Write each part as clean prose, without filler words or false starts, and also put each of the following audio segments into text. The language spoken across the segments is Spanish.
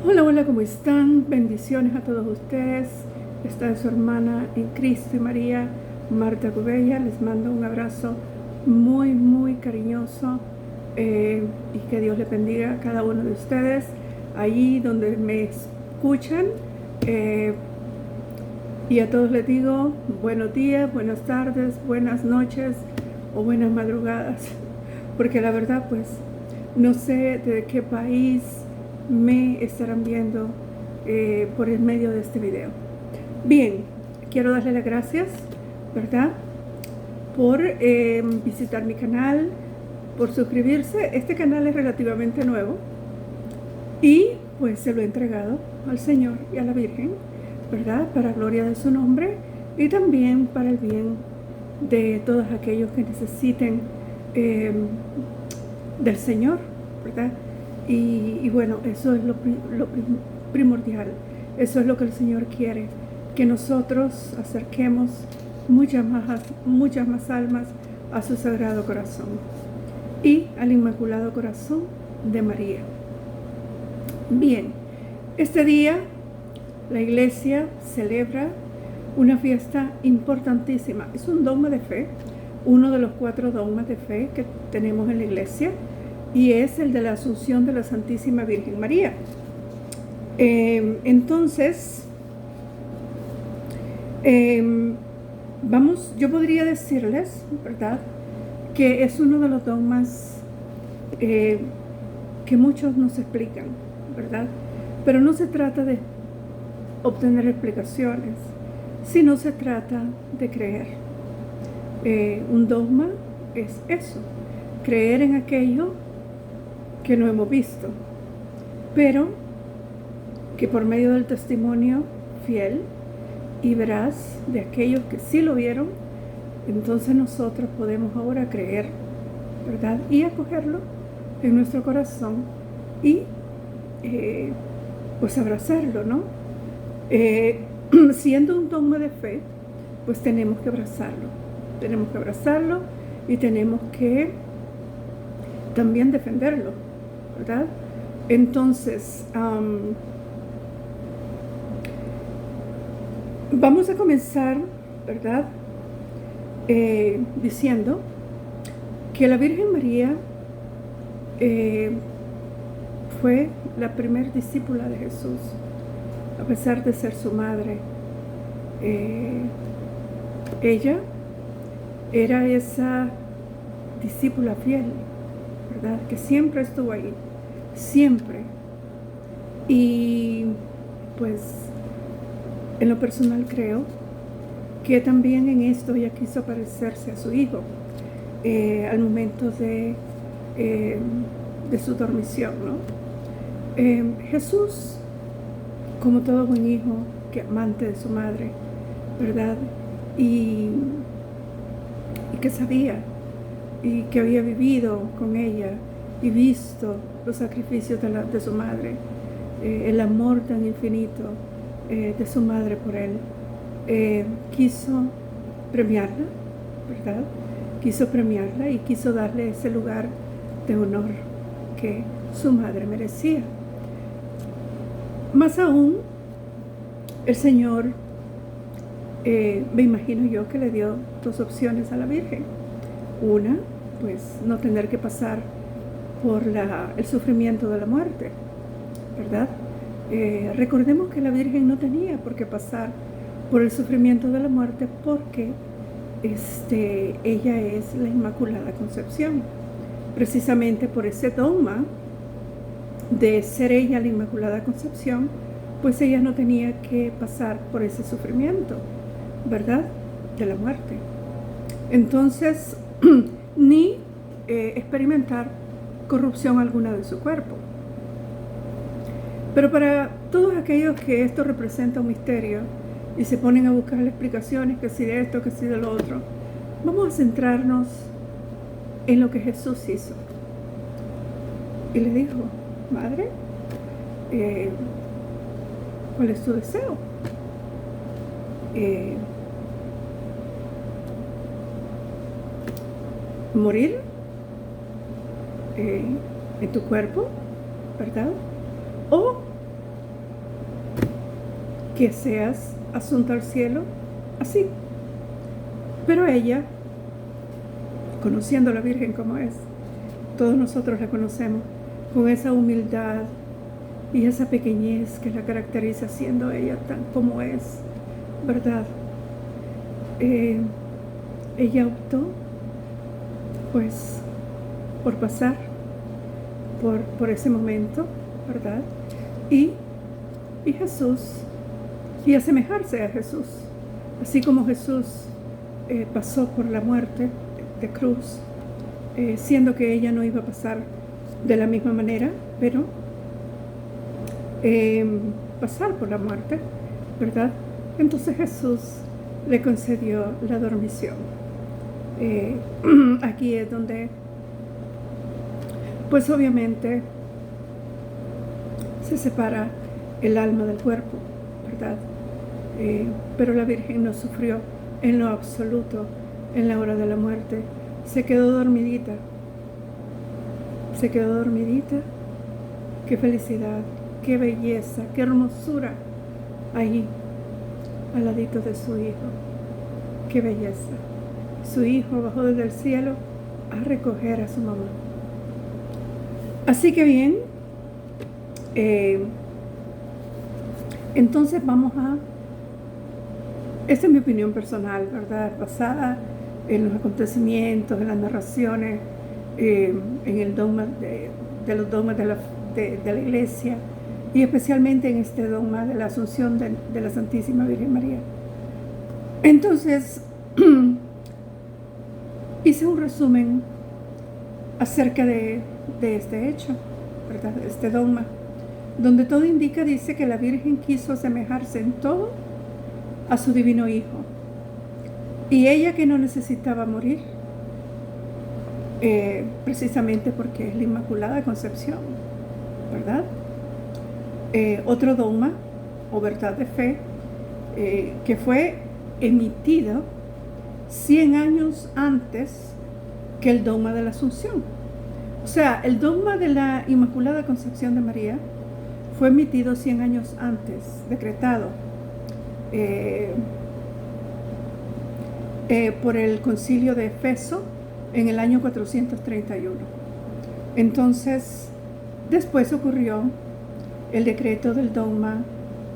Hola, hola, ¿cómo están? Bendiciones a todos ustedes. Esta es su hermana en Cristo y María, Marta Gubella. Les mando un abrazo muy, muy cariñoso y que Dios les bendiga a cada uno de ustedes allí donde me escuchan. Y a todos les digo buenos días, buenas tardes, buenas noches o buenas madrugadas, porque la verdad pues no sé de qué país me estarán viendo por el medio de este video. Bien, quiero darle las gracias, ¿verdad?, por visitar mi canal, por suscribirse. Este canal es relativamente nuevo y pues se lo he entregado al Señor y a la Virgen, ¿verdad?, para gloria de su nombre y también para el bien de todos aquellos que necesiten del Señor, ¿verdad? Y bueno, eso es lo primordial. Eso es lo que el Señor quiere, que nosotros acerquemos muchas más almas a su Sagrado Corazón y al Inmaculado Corazón de María. Bien, este día la Iglesia celebra una fiesta importantísima. Es un dogma de fe, uno de los 4 dogmas de fe que tenemos en la Iglesia, y es el de la Asunción de la Santísima Virgen María. Entonces, yo podría decirles, ¿verdad?, que es uno de los dogmas que muchos nos explican, ¿verdad? Pero no se trata de obtener explicaciones, sino se trata de creer. Un dogma es eso, creer en aquello que no hemos visto, pero que por medio del testimonio fiel y veraz de aquellos que sí lo vieron, entonces nosotros podemos ahora creer, ¿verdad?, y acogerlo en nuestro corazón y pues abrazarlo, ¿no? Siendo un dogma de fe, pues tenemos que abrazarlo y tenemos que también defenderlo, ¿verdad? Entonces, vamos a comenzar, ¿verdad?, diciendo que la Virgen María fue la primer discípula de Jesús, a pesar de ser su madre. Ella era esa discípula fiel, ¿verdad?, que siempre estuvo ahí, siempre. Y pues en lo personal creo que también en esto ella quiso parecerse a su hijo al momento de su dormición, ¿no? Jesús, como todo buen hijo, que amante de su madre, ¿verdad?, y que sabía y que había vivido con ella y visto los sacrificios de su madre, el amor tan infinito de su madre por él, quiso premiarla, ¿verdad? Quiso premiarla y quiso darle ese lugar de honor que su madre merecía. Más aún, el Señor, me imagino yo, que le dio 2 opciones a la Virgen. Una, pues no tener que pasar por el sufrimiento de la muerte, ¿verdad? Recordemos que la Virgen no tenía por qué pasar por el sufrimiento de la muerte porque ella es la Inmaculada Concepción. Precisamente por ese dogma de ser ella la Inmaculada Concepción, pues ella no tenía que pasar por ese sufrimiento, ¿verdad?, de la muerte. Entonces, ni experimentar corrupción alguna de su cuerpo. Pero para todos aquellos que esto representa un misterio y se ponen a buscar explicaciones, que si de esto, que si de lo otro, vamos a centrarnos en lo que Jesús hizo. Y le dijo: Madre, ¿cuál es tu deseo? Morir en tu cuerpo, ¿verdad? que seas asunto al cielo así. Pero ella, conociendo a la Virgen como es, todos nosotros la conocemos, con esa humildad y esa pequeñez que la caracteriza, siendo ella tan como es, ¿verdad? Ella optó, pues, por pasar por ese momento, ¿verdad? Y Jesús, y asemejarse a Jesús, así como Jesús pasó por la muerte de cruz, siendo que ella no iba a pasar de la misma manera, pero pasar por la muerte, ¿verdad? Entonces Jesús le concedió la dormición. Aquí es donde, pues obviamente, se separa el alma del cuerpo, ¿verdad? Pero la Virgen no sufrió en lo absoluto en la hora de la muerte. Se quedó dormidita. Qué felicidad, qué belleza, qué hermosura ahí, al ladito de su hijo. Qué belleza. Su hijo bajó desde el cielo a recoger a su mamá. Así que bien, entonces vamos a, esta es mi opinión personal, ¿verdad? Basada en los acontecimientos, en las narraciones, en el dogma de los dogmas de la Iglesia, y especialmente en este dogma de la Asunción de la Santísima Virgen María. Entonces, hice un resumen acerca de este hecho, ¿verdad? De este dogma, donde todo indica, dice que la Virgen quiso asemejarse en todo a su divino Hijo, y ella que no necesitaba morir, precisamente porque es la Inmaculada Concepción, ¿verdad? Otro dogma o verdad de fe que fue emitido 100 años antes que el dogma de la Asunción. O sea, el dogma de la Inmaculada Concepción de María fue emitido 100 años antes, decretado por el Concilio de Efeso en el año 431. Entonces, después ocurrió el decreto del dogma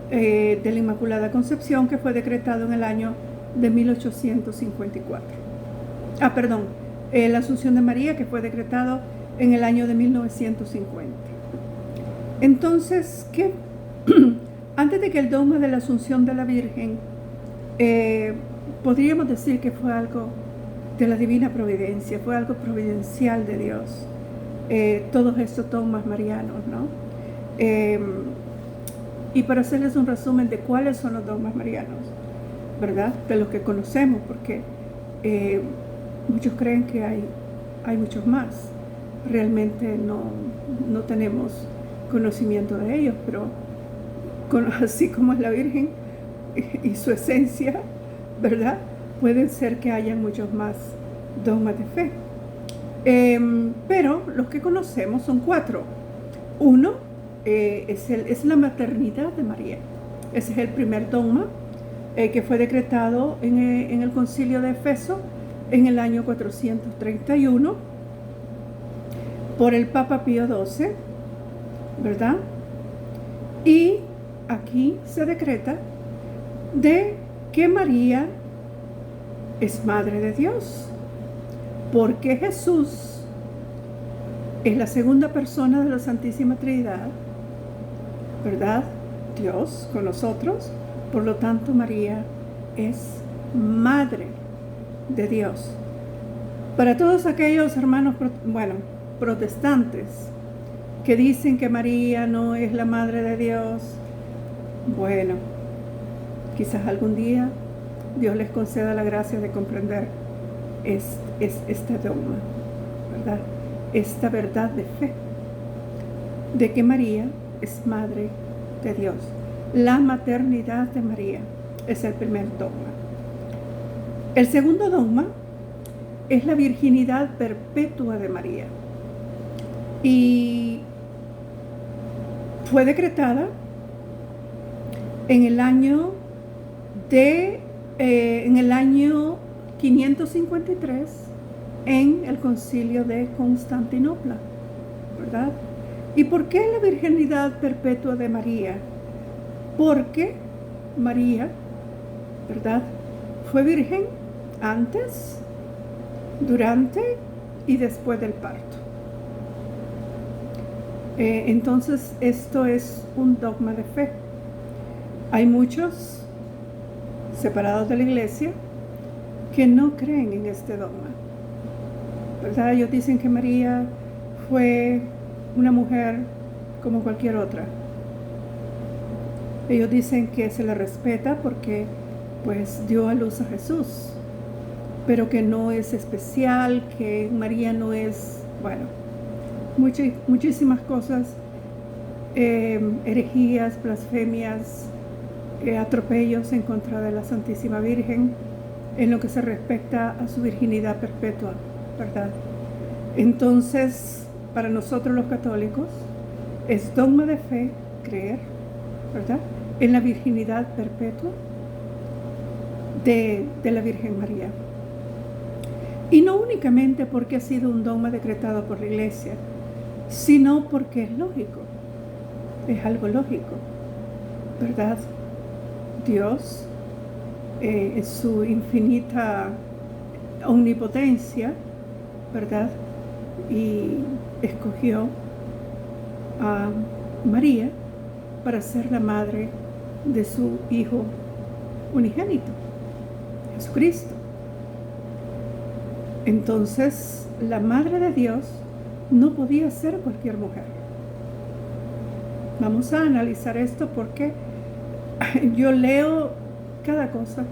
de la Inmaculada Concepción, que fue decretado en el año de 1854. La Asunción de María, que fue decretado en el año de 1950. Entonces, ¿qué? Antes de que el dogma de la Asunción de la Virgen, podríamos decir que fue algo de la divina providencia, fue algo providencial de Dios, todos estos dogmas marianos, ¿no? Y para hacerles un resumen de cuáles son los dogmas marianos, ¿verdad? De los que conocemos, porque muchos creen que hay muchos más. Realmente no tenemos conocimiento de ellos, pero así como es la Virgen y su esencia, ¿verdad? Pueden ser que hayan muchos más dogmas de fe. Pero los que conocemos son 4. Uno es la maternidad de María. Ese es el primer dogma que fue decretado en el Concilio de Efeso en el año 431 por el Papa Pío XII, ¿verdad? Y aquí se decreta de que María es Madre de Dios, porque Jesús es la segunda persona de la Santísima Trinidad, ¿verdad? Dios con nosotros, por lo tanto María es Madre de Dios. Para todos aquellos hermanos, protestantes, que dicen que María no es la Madre de Dios, bueno, quizás algún día Dios les conceda la gracia de comprender este dogma, ¿verdad? Esta verdad de fe, de que María es Madre de Dios. La maternidad de María es el primer dogma. El segundo dogma es la virginidad perpetua de María. Y fue decretada en el año en el año 553 en el concilio de Constantinopla, ¿verdad? ¿Y por qué la virginidad perpetua de María? Porque María, ¿verdad?, fue virgen antes, durante y después del parto. Entonces, esto es un dogma de fe. Hay muchos separados de la iglesia que no creen en este dogma, ¿verdad? Ellos dicen que María fue una mujer como cualquier otra. Ellos dicen que se le respeta porque pues dio a luz a Jesús, pero que no es especial, que María no es, bueno, muchísimas cosas, herejías, blasfemias, atropellos en contra de la Santísima Virgen en lo que se respecta a su virginidad perpetua, ¿verdad? Entonces, para nosotros los católicos es dogma de fe creer, ¿verdad?, en la virginidad perpetua de la Virgen María. Y no únicamente porque ha sido un dogma decretado por la iglesia, sino porque es lógico, es algo lógico, ¿verdad? Dios, en su infinita omnipotencia, ¿verdad?, y escogió a María para ser la madre de su Hijo unigénito, Jesucristo. Entonces, la Madre de Dios no podía ser cualquier mujer. Vamos a analizar esto porque yo leo cada cosa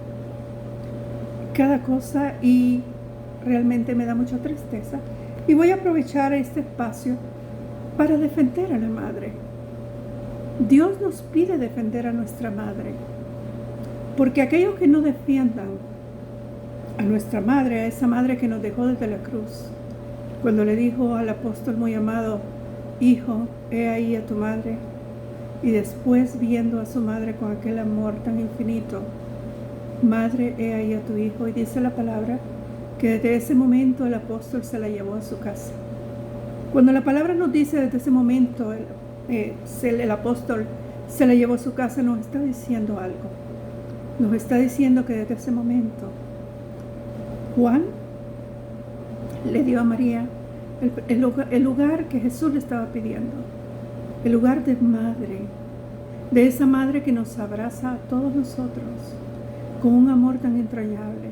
y realmente me da mucha tristeza. Y voy a aprovechar este espacio para defender a la Madre. Dios nos pide defender a nuestra Madre, porque aquellos que no defiendan a nuestra Madre, a esa Madre que nos dejó desde la cruz, cuando le dijo al apóstol muy amado: Hijo, he ahí a tu madre, y después viendo a su madre con aquel amor tan infinito: Madre, he ahí a tu hijo. Y dice la palabra que desde ese momento el apóstol se la llevó a su casa. Cuando la palabra nos dice desde ese momento el apóstol se la llevó a su casa, nos está diciendo algo. Nos está diciendo que desde ese momento Juan le dio a María el lugar que Jesús le estaba pidiendo, el lugar de madre, de esa madre que nos abraza a todos nosotros con un amor tan entrañable,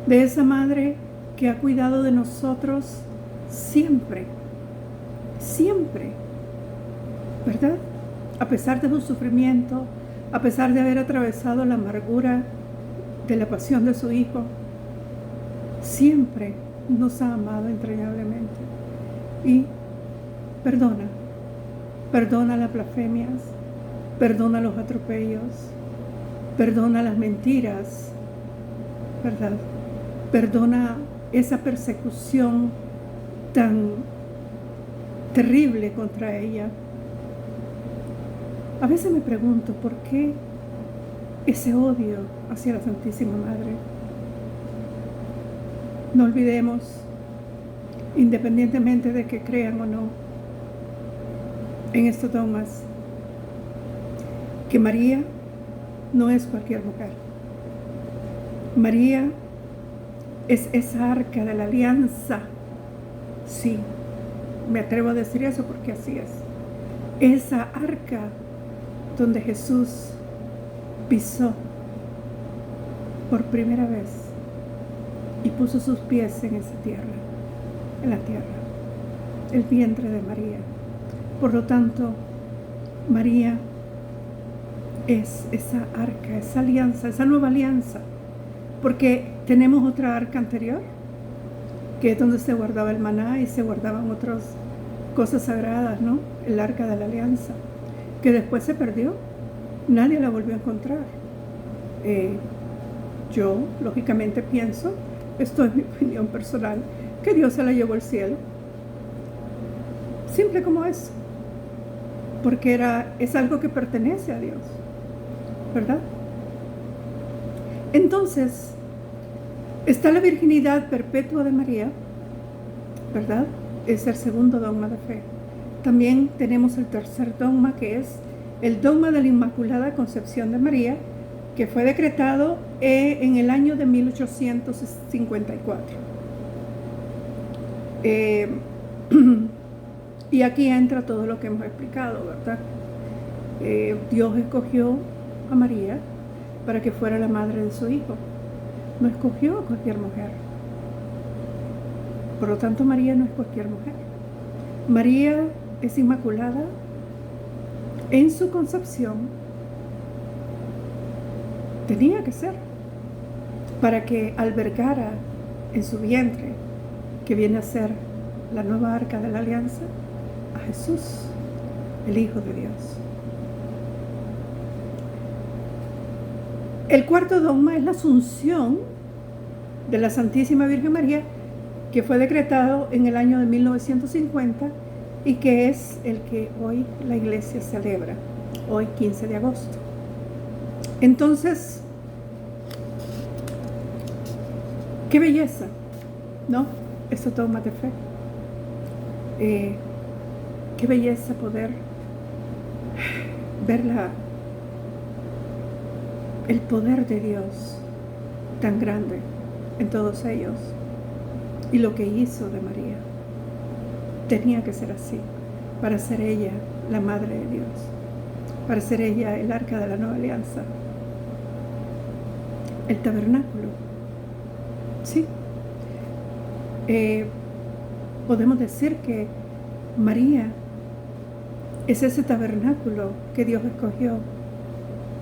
de esa madre que ha cuidado de nosotros siempre, siempre, ¿verdad? A pesar de su sufrimiento, a pesar de haber atravesado la amargura de la pasión de su Hijo, siempre nos ha amado entrañablemente y perdona las blasfemias, perdona los atropellos, perdona las mentiras, ¿verdad? Perdona esa persecución tan terrible contra ella. A veces me pregunto por qué ese odio hacia la Santísima Madre. No olvidemos, independientemente de que crean o no en estos dogmas, que María no es cualquier mujer. María es esa arca de la alianza. Sí, me atrevo a decir eso porque así es. Esa arca donde Jesús pisó por primera vez y puso sus pies en esa tierra, en la tierra, el vientre de María. Por lo tanto, María es esa arca, esa alianza, esa nueva alianza, porque tenemos otra arca anterior, que es donde se guardaba el maná y se guardaban otras cosas sagradas, ¿no? El arca de la alianza, que después se perdió, nadie la volvió a encontrar. Yo, lógicamente, pienso, esto es mi opinión personal, que Dios se la llevó al cielo. Simple como eso. Porque es algo que pertenece a Dios. ¿verdad? Entonces, está la virginidad perpetua de María, ¿verdad? Es el segundo dogma de fe. También tenemos el tercer dogma, que es el dogma de la Inmaculada Concepción de María, que fue decretado en el año de 1854. Y aquí entra todo lo que hemos explicado, ¿verdad? Dios escogió a María para que fuera la madre de su hijo. No escogió a cualquier mujer. Por lo tanto, María no es cualquier mujer. María es inmaculada en su concepción. Tenía que ser, para que albergara en su vientre, que viene a ser la nueva arca de la alianza, a Jesús, el Hijo de Dios. El cuarto dogma es la asunción de la Santísima Virgen María, que fue decretado en el año de 1950 y que es el que hoy la Iglesia celebra, hoy 15 de agosto. Entonces, qué belleza, ¿no? Estos dogmas de fe. Qué belleza poder ver el poder de Dios tan grande en todos ellos y lo que hizo de María. Tenía que ser así, para ser ella la Madre de Dios, para ser ella el arca de la nueva alianza, el tabernáculo. Sí, podemos decir que María es ese tabernáculo que Dios escogió.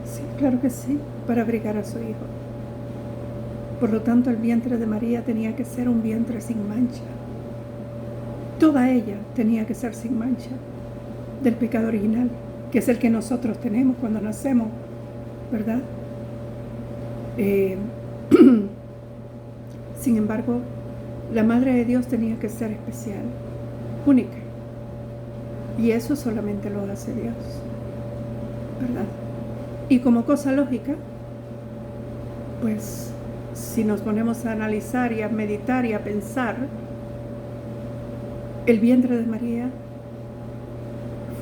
Sí, claro que sí, para abrigar a su hijo. Por lo tanto, el vientre de María tenía que ser un vientre sin mancha. Toda ella tenía que ser sin mancha del pecado original, que es el que nosotros tenemos cuando nacemos, ¿verdad? Sin embargo, la Madre de Dios tenía que ser especial, única. Y eso solamente lo hace Dios, ¿verdad? Y como cosa lógica, pues si nos ponemos a analizar y a meditar y a pensar, el vientre de María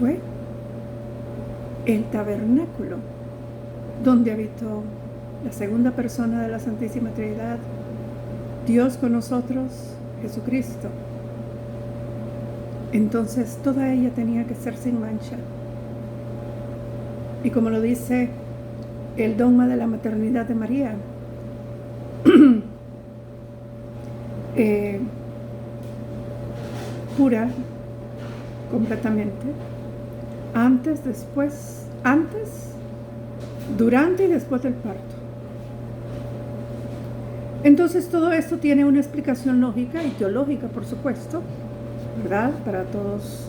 fue el tabernáculo donde habitó la segunda persona de la Santísima Trinidad, Dios con nosotros, Jesucristo. Entonces toda ella tenía que ser sin mancha. Y como lo dice el dogma de la maternidad de María, pura completamente, antes, durante y después del parto. Entonces todo esto tiene una explicación lógica y teológica, por supuesto, ¿verdad? Para todos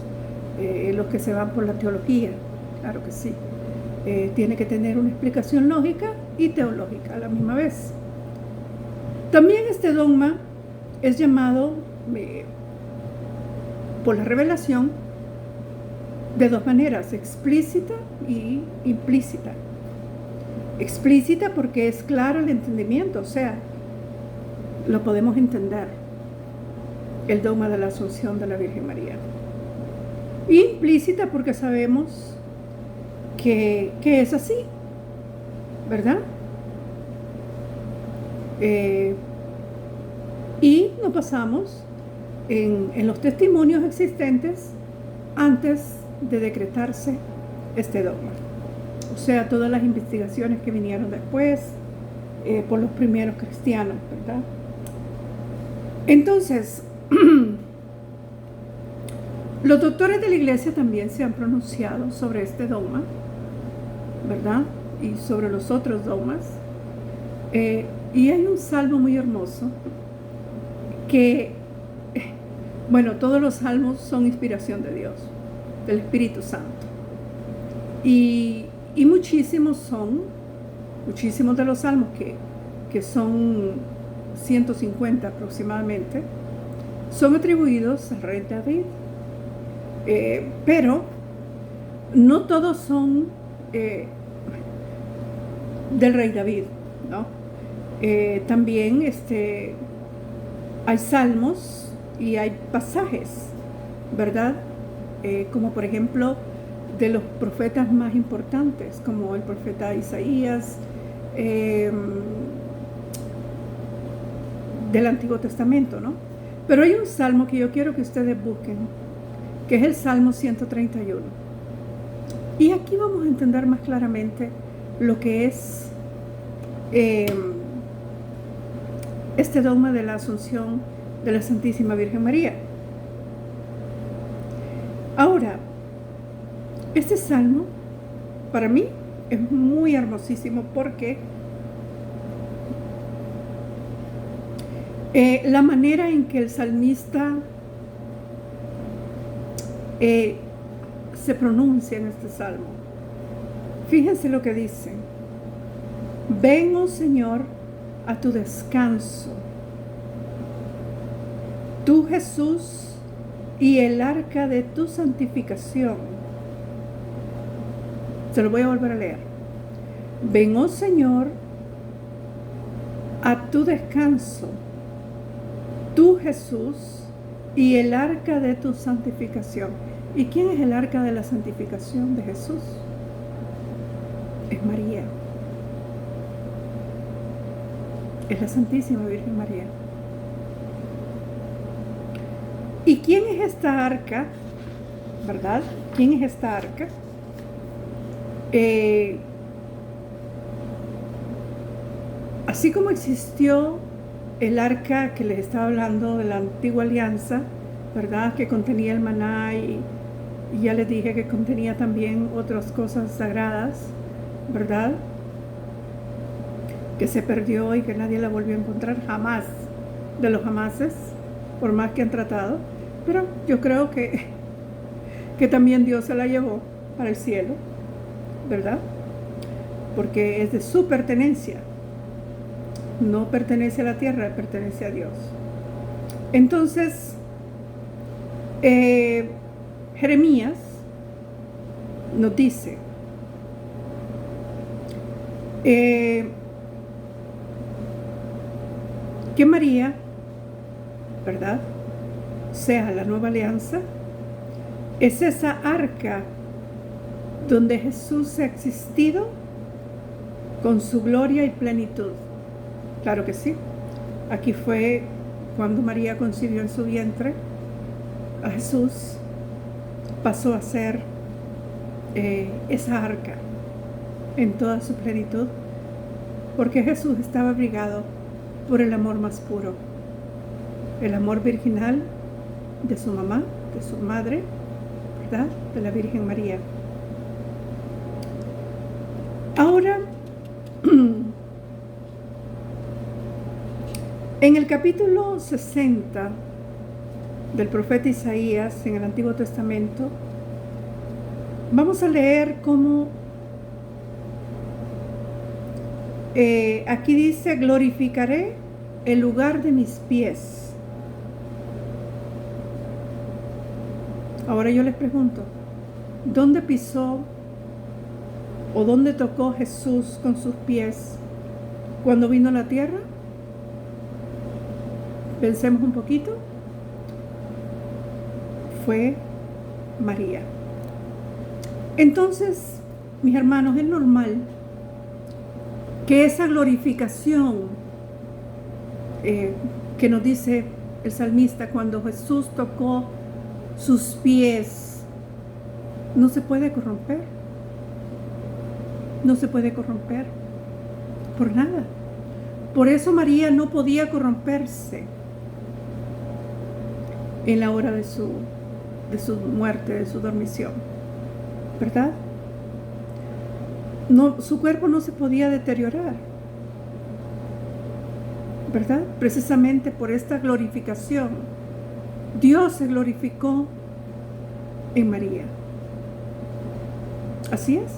los que se van por la teología, claro que sí. Tiene que tener una explicación lógica y teológica a la misma vez. También este dogma es llamado por la revelación de dos maneras, explícita y implícita. Explícita porque es claro el entendimiento, o sea, lo podemos entender, el dogma de la Asunción de la Virgen María. Implícita porque sabemos que es así, ¿verdad? Y nos basamos en los testimonios existentes antes de decretarse este dogma. O sea, todas las investigaciones que vinieron después por los primeros cristianos, ¿verdad? Entonces, los doctores de la Iglesia también se han pronunciado sobre este dogma, ¿verdad? Y sobre los otros dogmas. Y hay un salmo muy hermoso que, bueno, todos los salmos son inspiración de Dios, del Espíritu Santo. Y muchísimos de los salmos que son 150 aproximadamente, son atribuidos al rey David. Pero no todos son del rey David, ¿no? También hay salmos y hay pasajes, ¿verdad? Como por ejemplo de los profetas más importantes, como el profeta Isaías, del Antiguo Testamento, ¿no? Pero hay un salmo que yo quiero que ustedes busquen, que es el Salmo 131. Y aquí vamos a entender más claramente lo que es este dogma de la Asunción de la Santísima Virgen María. Ahora, este salmo para mí es muy hermosísimo porque la manera en que el salmista se pronuncia en este salmo. Fíjense lo que dice: ven, oh Señor, a tu descanso, tú Jesús y el arca de tu santificación. Se lo voy a volver a leer. Ven, oh Señor, a tu descanso, tú Jesús y el arca de tu santificación. ¿Y quién es el arca de la santificación de Jesús? Es María. Es la Santísima Virgen María. ¿Y quién es esta arca? ¿Verdad? ¿Quién es esta arca? Así como existió el arca que les estaba hablando de la antigua alianza, ¿verdad? Que contenía el maná y ya les dije que contenía también otras cosas sagradas, ¿verdad? Que se perdió y que nadie la volvió a encontrar jamás, de los jamases, por más que han tratado. Pero yo creo que también Dios se la llevó para el cielo, ¿verdad? Porque es de su pertenencia. No pertenece a la tierra, pertenece a Dios. Entonces, Jeremías nos dice que María, ¿verdad?, sea la nueva alianza, es esa arca donde Jesús ha existido con su gloria y plenitud. Claro que sí. Aquí fue cuando María concibió en su vientre a Jesús, pasó a ser esa arca en toda su plenitud, porque Jesús estaba abrigado por el amor más puro, el amor virginal de su mamá, de su madre, ¿verdad?, de la Virgen María. Ahora, en el capítulo 60 del profeta Isaías, en el Antiguo Testamento, vamos a leer cómo aquí dice: glorificaré el lugar de mis pies. Ahora yo les pregunto, ¿dónde pisó o dónde tocó Jesús con sus pies cuando vino a la tierra? Pensemos un poquito. Fue María. Entonces, mis hermanos, es normal que esa glorificación que nos dice el salmista cuando Jesús tocó sus pies, no se puede corromper. No se puede corromper por nada. Por eso María no podía corromperse en la hora de su muerte, de su dormición, ¿verdad? No, su cuerpo no se podía deteriorar, ¿verdad? Precisamente por esta glorificación, Dios se glorificó en María. Así es.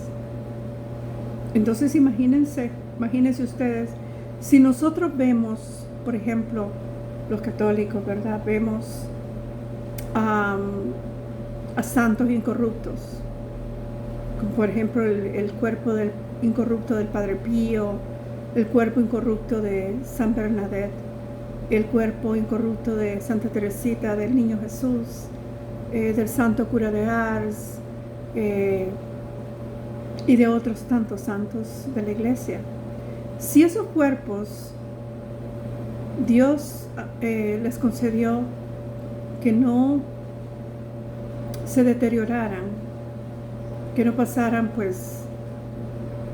Entonces imagínense ustedes, si nosotros vemos, por ejemplo, los católicos, ¿verdad? Vemos a santos incorruptos, como por ejemplo el cuerpo incorrupto del Padre Pío, el cuerpo incorrupto de San Bernadette, el cuerpo incorrupto de Santa Teresita, del Niño Jesús, del Santo Cura de Ars, y de otros tantos santos de la Iglesia. Si esos cuerpos Dios les concedió que no se deterioraran, que no pasaran pues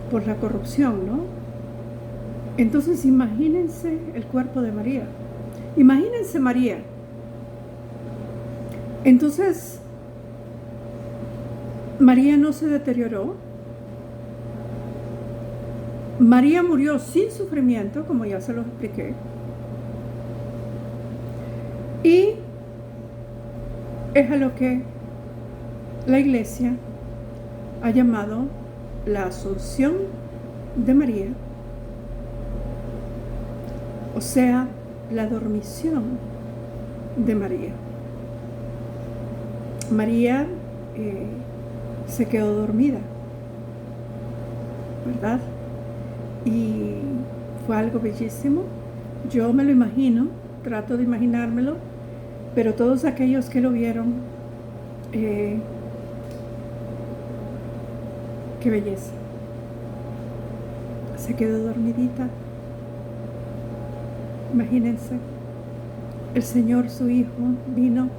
por la corrupción, ¿no? Entonces imagínense el cuerpo de María. Imagínense María. Entonces, María no se deterioró. María murió sin sufrimiento, como ya se los expliqué. Y es a lo que la Iglesia ha llamado la Asunción de María, o sea, la dormición de María. María se quedó dormida, ¿verdad? Y fue algo bellísimo. Yo me lo imagino, trato de imaginármelo, pero todos aquellos que lo vieron, qué belleza. Se quedó dormidita. Imagínense, el Señor, su Hijo, vino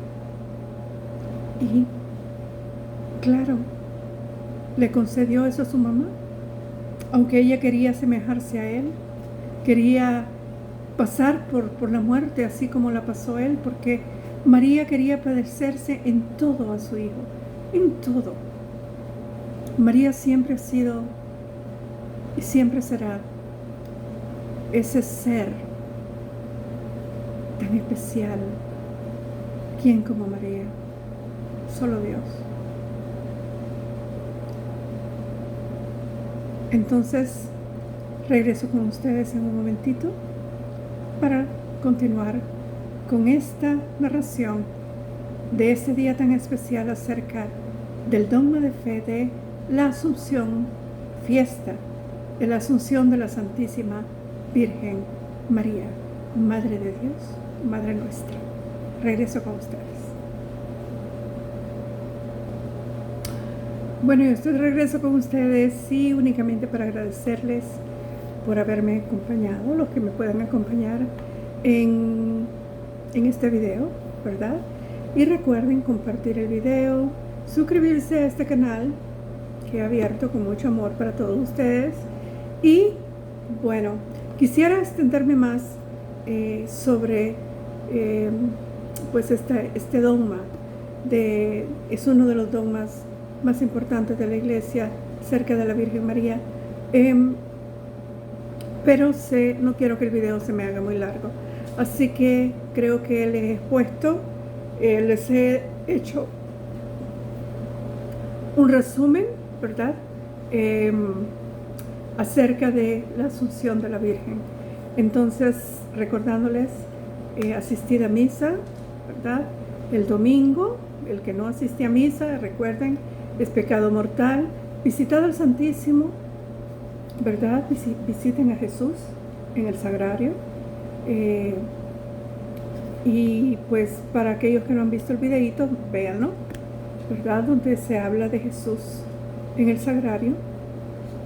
y, claro, le concedió eso a su mamá, aunque ella quería asemejarse a Él, quería pasar por la muerte así como la pasó Él, porque María quería padecerse en todo a su Hijo, en todo. María siempre ha sido y siempre será ese ser tan especial. ¿Quién como María? Solo Dios. Entonces, regreso con ustedes en un momentito para continuar con esta narración de este día tan especial acerca del dogma de fe de la Asunción, fiesta de la Asunción de la Santísima Virgen María, Madre de Dios, Madre nuestra. Regreso con ustedes. Bueno, yo estoy de regreso con ustedes y únicamente para agradecerles por haberme acompañado, los que me puedan acompañar en este video, ¿verdad? Y recuerden compartir el video, suscribirse a este canal que he abierto con mucho amor para todos ustedes. Y bueno, quisiera extenderme más sobre pues este dogma es uno de los dogmas más importantes de la Iglesia cerca de la Virgen María, pero no quiero que el video se me haga muy largo, así que creo que les he expuesto, les he hecho un resumen, ¿verdad? Acerca de la Asunción de la Virgen. Entonces, recordándoles, asistir a misa, ¿verdad? El domingo, el que no asiste a misa, recuerden, es pecado mortal. Visitad al Santísimo, ¿verdad? Visiten a Jesús en el Sagrario. Y pues para aquellos que no han visto el videíto, véanlo, ¿verdad? Donde se habla de Jesús en el Sagrario.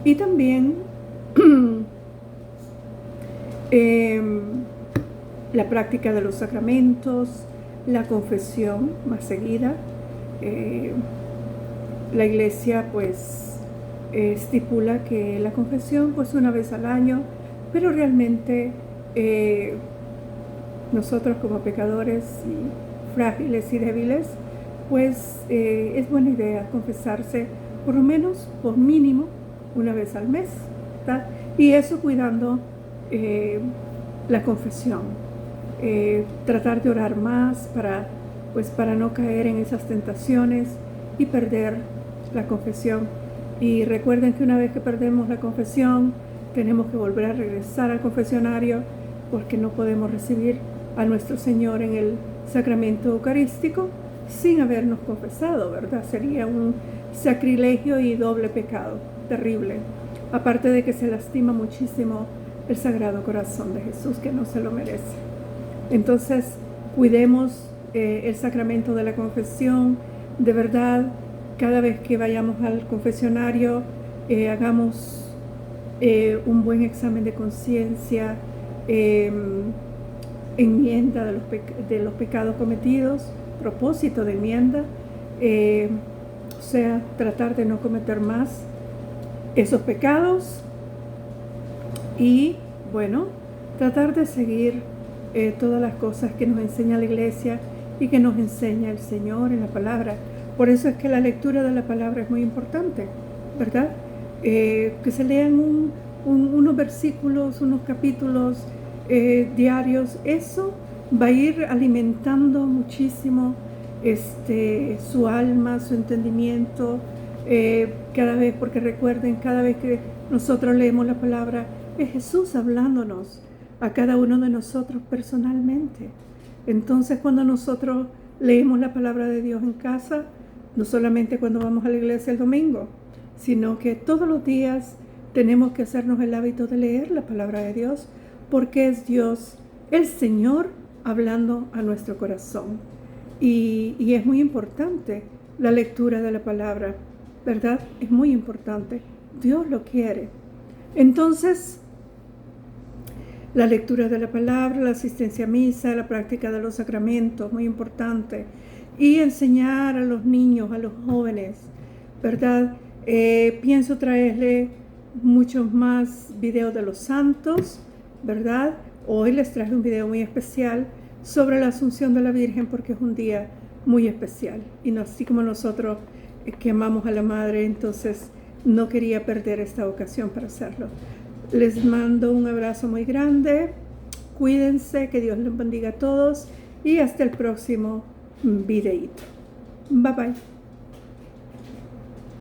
Y también la práctica de los sacramentos, la confesión más seguida. La Iglesia pues estipula que la confesión pues una vez al año, pero realmente nosotros como pecadores y frágiles y débiles, pues es buena idea confesarse por lo menos, por mínimo, una vez al mes, ¿verdad? Y eso cuidando la confesión, tratar de orar más para no caer en esas tentaciones y perder la confesión. Y recuerden que una vez que perdemos la confesión, tenemos que volver a regresar al confesionario, porque no podemos recibir a nuestro Señor en el sacramento eucarístico sin habernos confesado, ¿verdad? Sería un sacrilegio y doble pecado, terrible. Aparte de que se lastima muchísimo el Sagrado Corazón de Jesús, que no se lo merece. Entonces, cuidemos el sacramento de la confesión. De verdad, cada vez que vayamos al confesionario, hagamos un buen examen de conciencia, enmienda de los pecados cometidos, propósito de enmienda, o sea, tratar de no cometer más esos pecados y, bueno, tratar de seguir todas las cosas que nos enseña la Iglesia y que nos enseña el Señor en la palabra. Por eso es que la lectura de la palabra es muy importante, ¿verdad? Que se lean unos versículos, unos capítulos diarios. Eso va a ir alimentando muchísimo su alma, su entendimiento, cada vez, porque recuerden, cada vez que nosotros leemos la palabra, es Jesús hablándonos a cada uno de nosotros personalmente. Entonces, cuando nosotros leemos la palabra de Dios en casa, no solamente cuando vamos a la iglesia el domingo, sino que todos los días tenemos que hacernos el hábito de leer la palabra de Dios, porque es Dios, el Señor, hablando a nuestro corazón. Y es muy importante la lectura de la palabra, ¿verdad? Es muy importante. Dios lo quiere. Entonces, la lectura de la palabra, la asistencia a misa, la práctica de los sacramentos, muy importante. Y enseñar a los niños, a los jóvenes, ¿verdad? Pienso traerle muchos más videos de los santos, ¿verdad? Hoy les traje un video muy especial sobre la Asunción de la Virgen, porque es un día muy especial. Y no, así como nosotros que amamos a la Madre, entonces no quería perder esta ocasión para hacerlo. Les mando un abrazo muy grande. Cuídense, que Dios les bendiga a todos y hasta el próximo videíto. Bye bye.